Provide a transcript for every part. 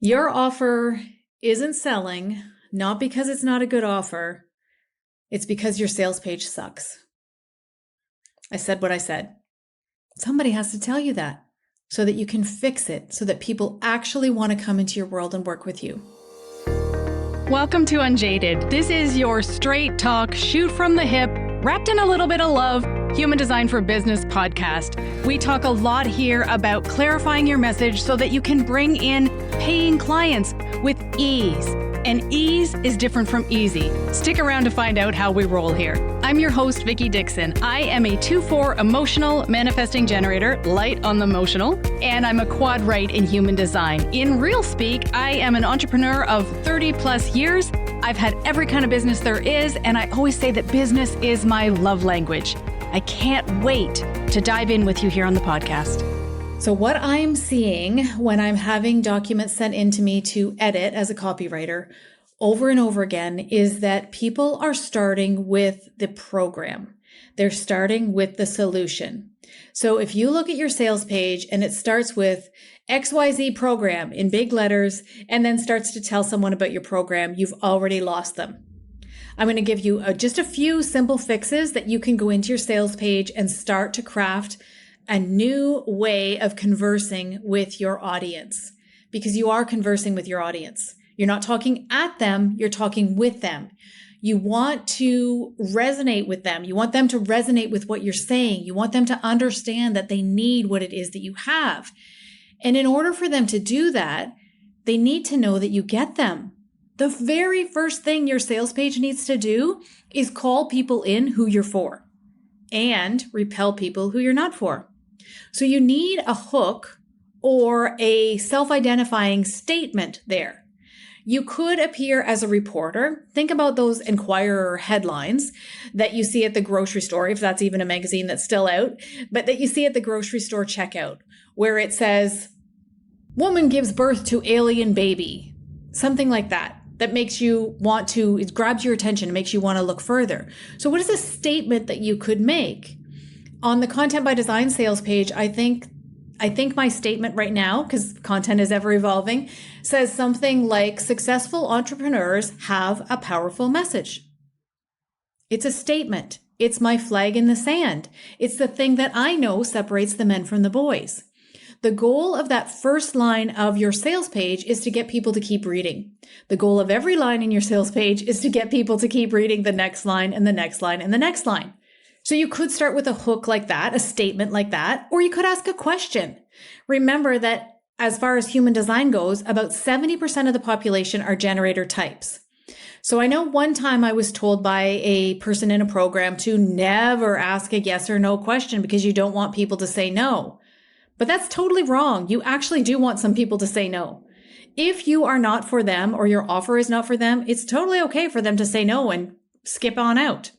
Your offer isn't selling, not because it's not a good offer. It's because your sales page sucks. I said what I said. Somebody has to tell you that so that you can fix it, so that people actually want to come into your world and work with you. Welcome to Unjaded. This is your straight talk, shoot from the hip, wrapped in a little bit of love, human design for business podcast. We talk a lot here about clarifying your message so that you can bring in paying clients with ease. And ease is different from easy. Stick around to find out how we roll here. I'm your host, Vicki Dixon. I am a 2-4 emotional manifesting generator, light on the emotional, and I'm a quad right in human design. In real speak, I am an entrepreneur of 30 plus years. I've had every kind of business there is, and I always say that business is my love language. I can't wait to dive in with you here on the podcast. So what I'm seeing when I'm having documents sent in to me to edit as a copywriter over and over again is that people are starting with the program. They're starting with the solution. So if you look at your sales page and it starts with XYZ program in big letters and then starts to tell someone about your program, you've already lost them. I'm going to give you just a few simple fixes that you can go into your sales page and start to craft a new way of conversing with your audience, because you are conversing with your audience. You're not talking at them, you're talking with them. You want to resonate with them. You want them to resonate with what you're saying. You want them to understand that they need what it is that you have. And in order for them to do that, they need to know that you get them. The very first thing your sales page needs to do is call people in who you're for and repel people who you're not for. So you need a hook or a self-identifying statement there. You could appear as a reporter. Think about those Enquirer headlines that you see at the grocery store, if that's even a magazine that's still out, but that you see at the grocery store checkout, where it says, "Woman gives birth to alien baby." Something like that. That makes you want to, it grabs your attention, it makes you want to look further. So what is a statement that you could make? On the Content by Design sales page, I think my statement right now, because content is ever evolving, says something like, successful entrepreneurs have a powerful message. It's a statement. It's my flag in the sand. It's the thing that I know separates the men from the boys. The goal of that first line of your sales page is to get people to keep reading. The goal of every line in your sales page is to get people to keep reading the next line and the next line and the next line. So you could start with a hook like that, a statement like that, or you could ask a question. Remember that as far as human design goes, about 70% of the population are generator types. So I know one time I was told by a person in a program to never ask a yes or no question because you don't want people to say no. But that's totally wrong. You actually do want some people to say no. If you are not for them or your offer is not for them, it's totally okay for them to say no and skip on out.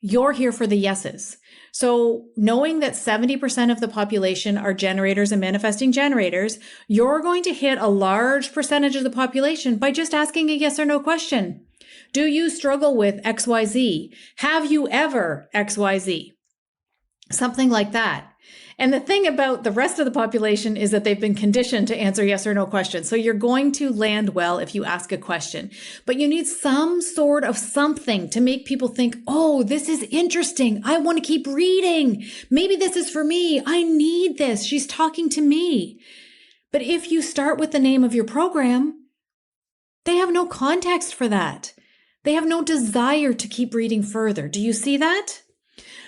You're here for the yeses. So knowing that 70% of the population are generators and manifesting generators, you're going to hit a large percentage of the population by just asking a yes or no question. Do you struggle with XYZ? Have you ever XYZ? Something like that. And the thing about the rest of the population is that they've been conditioned to answer yes or no questions. So you're going to land well if you ask a question, but you need some sort of something to make people think, oh, this is interesting. I want to keep reading. Maybe this is for me. I need this. She's talking to me. But if you start with the name of your program, they have no context for that. They have no desire to keep reading further. Do you see that?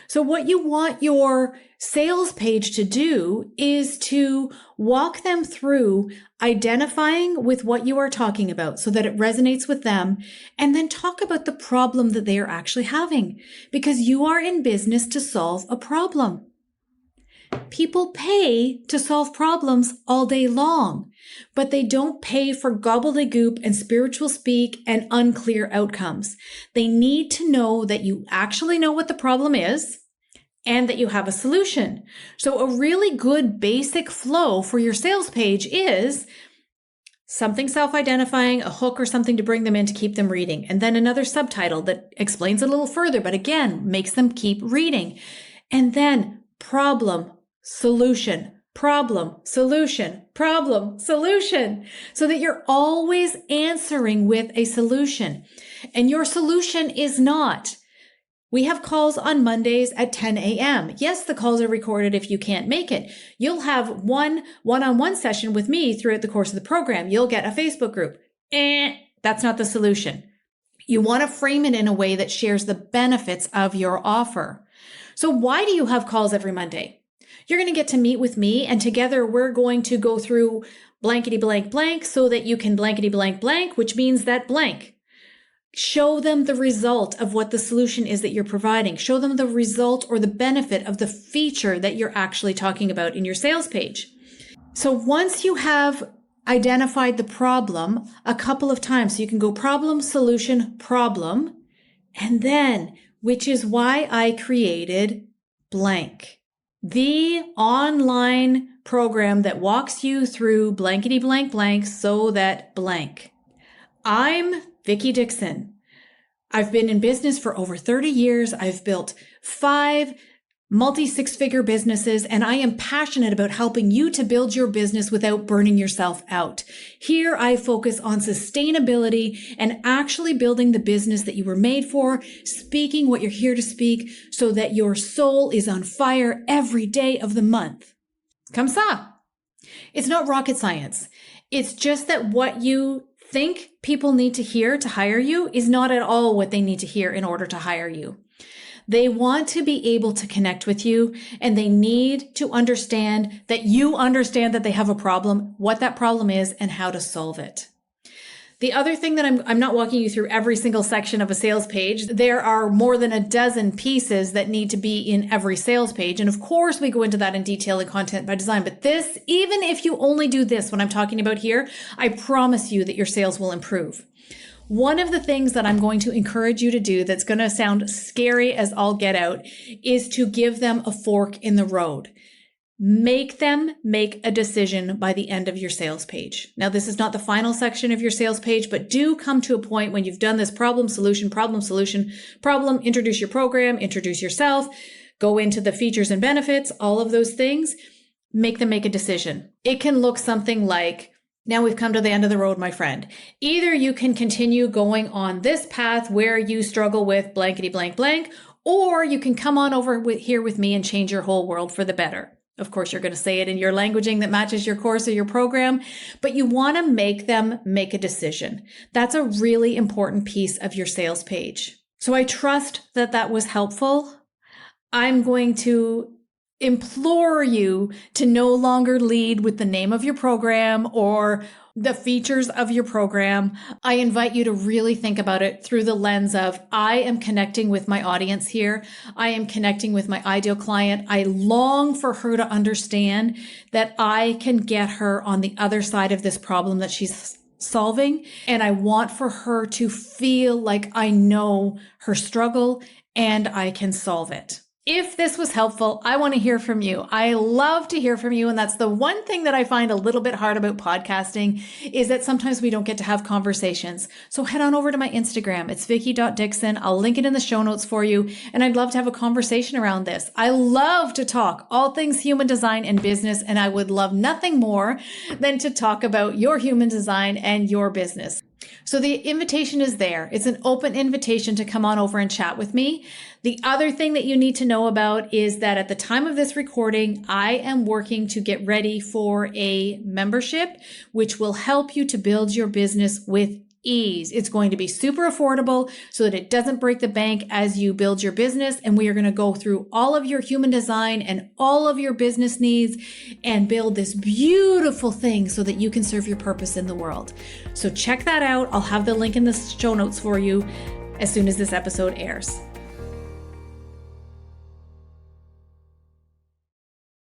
So what you want your sales page to do is to walk them through identifying with what you are talking about so that it resonates with them, and then talk about the problem that they are actually having, because you are in business to solve a problem. People pay to solve problems all day long, but they don't pay for gobbledygook and spiritual speak and unclear outcomes. They need to know that you actually know what the problem is and that you have a solution. So a really good basic flow for your sales page is something self-identifying, a hook or something to bring them in to keep them reading, and then another subtitle that explains a little further, but again, makes them keep reading. And then problem, solution, problem, solution, problem, solution, so that you're always answering with a solution. And your solution is not, we have calls on Mondays at 10 a.m. Yes, the calls are recorded if you can't make it. You'll have one-on-one session with me throughout the course of the program. You'll get a Facebook group. That's not the solution. You want to frame it in a way that shares the benefits of your offer. So why do you have calls every Monday? You're going to get to meet with me, and together we're going to go through blankety blank blank so that you can blankety blank blank, which means that blank. Show them the result of what the solution is that you're providing. Show them the result or the benefit of the feature that you're actually talking about in your sales page. So once you have identified the problem a couple of times, so you can go problem, solution, problem, and then, which is why I created blank, the online program that walks you through blankety blank blank so that blank. I'm Vicki Dixon. I've been in business for over 30 years. I've built 5 multi-six-figure businesses, and I am passionate about helping you to build your business without burning yourself out. Here, I focus on sustainability and actually building the business that you were made for, speaking what you're here to speak so that your soul is on fire every day of the month. Comme ça. It's not rocket science. It's just that what you think people need to hear to hire you is not at all what they need to hear in order to hire you. They want to be able to connect with you, and they need to understand that you understand that they have a problem, what that problem is, and how to solve it. The other thing that I'm not walking you through every single section of a sales page. There are more than a dozen pieces that need to be in every sales page. And of course, we go into that in detail in Content by Design. But this, even if you only do this, what I'm talking about here, I promise you that your sales will improve. One of the things that I'm going to encourage you to do that's going to sound scary as all get out is to give them a fork in the road. Make them make a decision by the end of your sales page. Now, this is not the final section of your sales page, but do come to a point when you've done this problem, solution, introduce your program, introduce yourself, go into the features and benefits, all of those things, make them make a decision. It can look something like, now we've come to the end of the road, my friend. Either you can continue going on this path where you struggle with blankety blank blank, or you can come on over here with me and change your whole world for the better. Of course, you're going to say it in your languaging that matches your course or your program, but you want to make them make a decision. That's a really important piece of your sales page. So I trust that that was helpful. I'm going to implore you to no longer lead with the name of your program or the features of your program. I invite you to really think about it through the lens of, I am connecting with my audience here. I am connecting with my ideal client. I long for her to understand that I can get her on the other side of this problem that she's solving. And I want for her to feel like I know her struggle and I can solve it. If this was helpful, I want to hear from you. I love to hear from you. And that's the one thing that I find a little bit hard about podcasting is that sometimes we don't get to have conversations. So head on over to my Instagram. It's vicki.dixon. I'll link it in the show notes for you. And I'd love to have a conversation around this. I love to talk all things human design and business. And I would love nothing more than to talk about your human design and your business. So the invitation is there. It's an open invitation to come on over and chat with me. The other thing that you need to know about is that at the time of this recording, I am working to get ready for a membership, which will help you to build your business with ease. It's going to be super affordable so that it doesn't break the bank as you build your business. And we are going to go through all of your human design and all of your business needs and build this beautiful thing so that you can serve your purpose in the world. So check that out. I'll have the link in the show notes for you as soon as this episode airs.